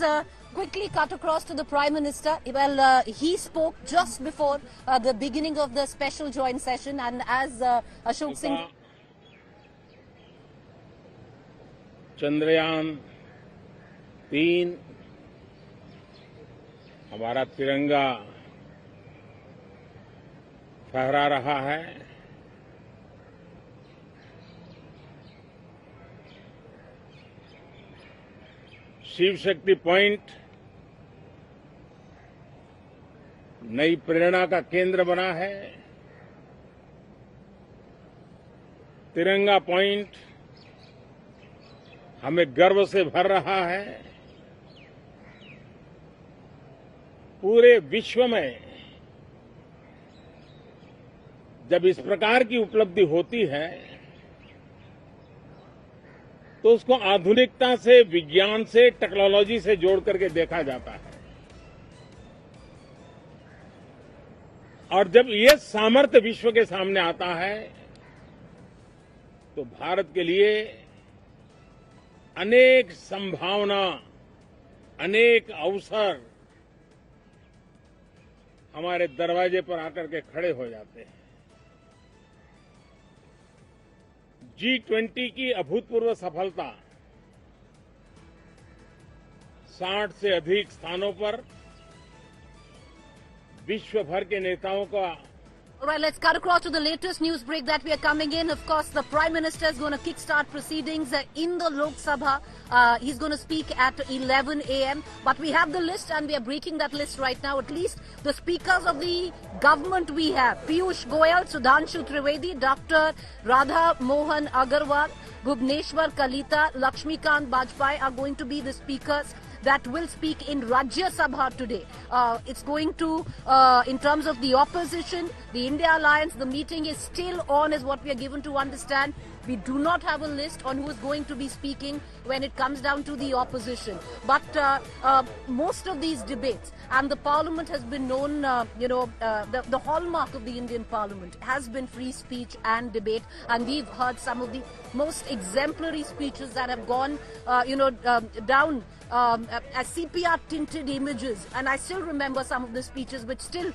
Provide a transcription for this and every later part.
let's quickly cut across to the Prime Minister. Well, he spoke just before the beginning of the special joint session, and as Ashok Singh... Chandrayaan 3 हमारा तिरंगा फहरा रहा है। Shiv Shakti point नई प्रेरणा का केंद्र बना है। तिरंगा पॉइंट हमें गर्व से भर रहा है। पूरे विश्व में जब इस प्रकार की उपलब्धि होती है तो उसको आधुनिकता से, विज्ञान से, टेक्नोलॉजी से जोड़ करके देखा जाता है। और जब ये सामर्थ्य विश्व के सामने आता है तो भारत के लिए अनेक संभावना, अनेक अवसर हमारे दरवाजे पर आकर के खड़े हो जाते हैं। G20 की अभूतपूर्व सफलता, 60 से अधिक स्थानों पर विश्व भर के नेताओं का... All right, let's cut across to the latest news break that we are coming in. Of course, the Prime Minister is going to kickstart proceedings in the Lok Sabha. He's going to speak at 11 a.m. But we have the list and we are breaking that list right now. At least the speakers of the government we have: Piyush Goyal, Sudhanshu Trivedi, Dr. Radha Mohan Agarwal, Bhubneshwar Kalita, Lakshmikant Bajpai are going to be the speakers that will speak in Rajya Sabha today. It's going to, in terms of the opposition, the India Alliance, the meeting is still on, is what we are given to understand. We do not have a list on who is going to be speaking when it comes down to the opposition. But most of these debates, and the Parliament has been known, the hallmark of the Indian Parliament has been free speech and debate. And we've heard some of the most exemplary speeches that have gone, down as sepia-tinted images. And I still remember some of the speeches which still,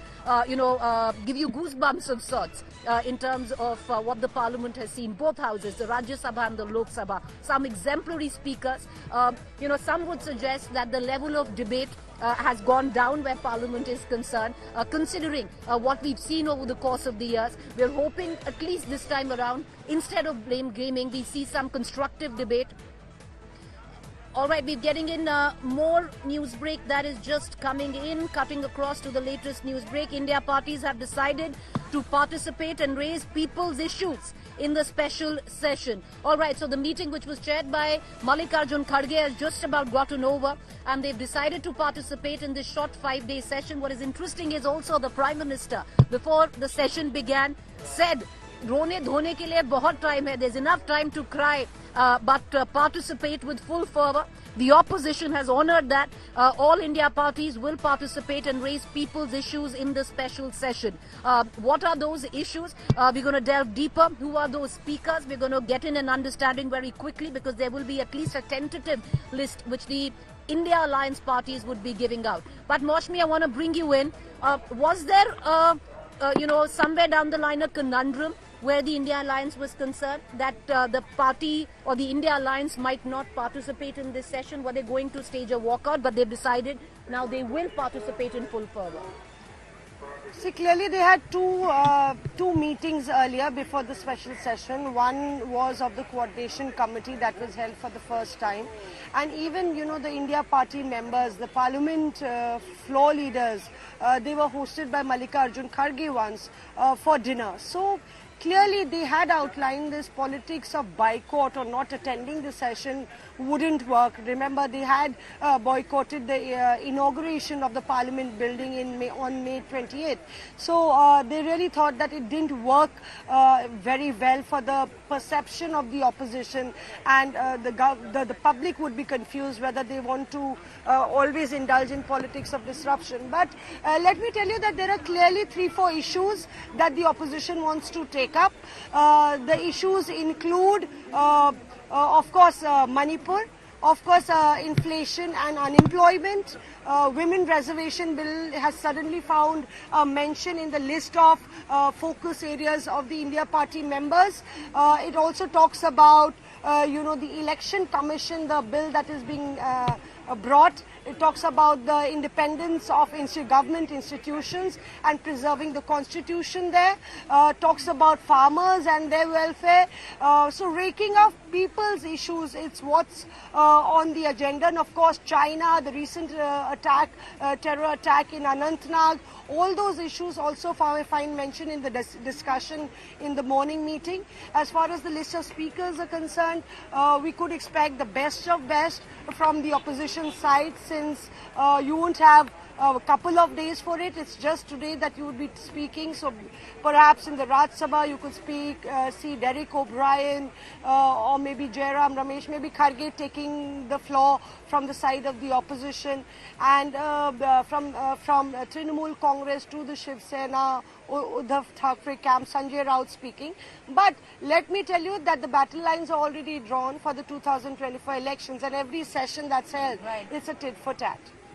give you goosebumps of sorts in terms of what the Parliament has seen. Both houses, the Rajya Sabha and the Lok Sabha. Some exemplary speakers. Some would suggest that the level of debate has gone down where Parliament is concerned, considering what we've seen over the course of the years. We're hoping at least this time around, instead of blame gaming, we see some constructive debate. All right, we're getting in more news break that is just coming in, cutting across to the latest news break. India parties have decided to participate and raise people's issues in the special session. All right, so the meeting which was chaired by Mallikarjun Kharge has just about gotten over, and they've decided to participate in this short 5-day session. What is interesting is also the Prime Minister, before the session began, said, rone dhone ke liye bahut time hai, there's enough time to cry, but participate with full fervor. The opposition has honoured that. All India parties will participate and raise people's issues in the special session. What are those issues? We're going to delve deeper. Who are those speakers? We're going to get in an understanding very quickly, because there will be at least a tentative list which the India Alliance parties would be giving out. But Maushmi, I want to bring you in. Was there, somewhere down the line a conundrum where the India Alliance was concerned that the party or the India Alliance might not participate in this session? Were they going to stage a walkout? But they've decided now they will participate in full fervor. See, clearly they had two meetings earlier before the special session. One was of the coordination committee that was held for the first time. And even, the India party members, the parliament floor leaders, they were hosted by Mallikarjun Kharge once for dinner. So clearly they had outlined this politics of boycott or not attending the session wouldn't work. Remember, they had boycotted the inauguration of the Parliament building on May 28th. So they really thought that it didn't work very well for the perception of the opposition, and the public would be confused whether they want to always indulge in politics of disruption. But let me tell you that there are clearly 3-4 issues that the opposition wants to take up. The issues include of course, Manipur, Of course, inflation and unemployment. Women reservation bill has suddenly found a mention in the list of focus areas of the India Party members. It also talks about, the election commission, the bill that is being brought. It talks about the independence of government institutions and preserving the constitution there. Talks about farmers and their welfare. So raking of people's issues, it's what's on the agenda. And of course, China, the recent terror attack in Anantnag, all those issues also find mention in the discussion in the morning meeting. As far as the list of speakers are concerned, we could expect the best of best from the opposition side, since you won't have a couple of days for it. It's just today that you would be speaking. So perhaps in the Raj Sabha you could see Derek O'Brien or maybe Jairam Ramesh, maybe Kharge taking the floor from the side of the opposition, and from Trinamool Congress to the Shiv Sena, Uddhav Thackeray camp, Sanjay Raut speaking. But let me tell you that the battle lines are already drawn for the 2024 elections, and every session that's held, it's a tit for tat.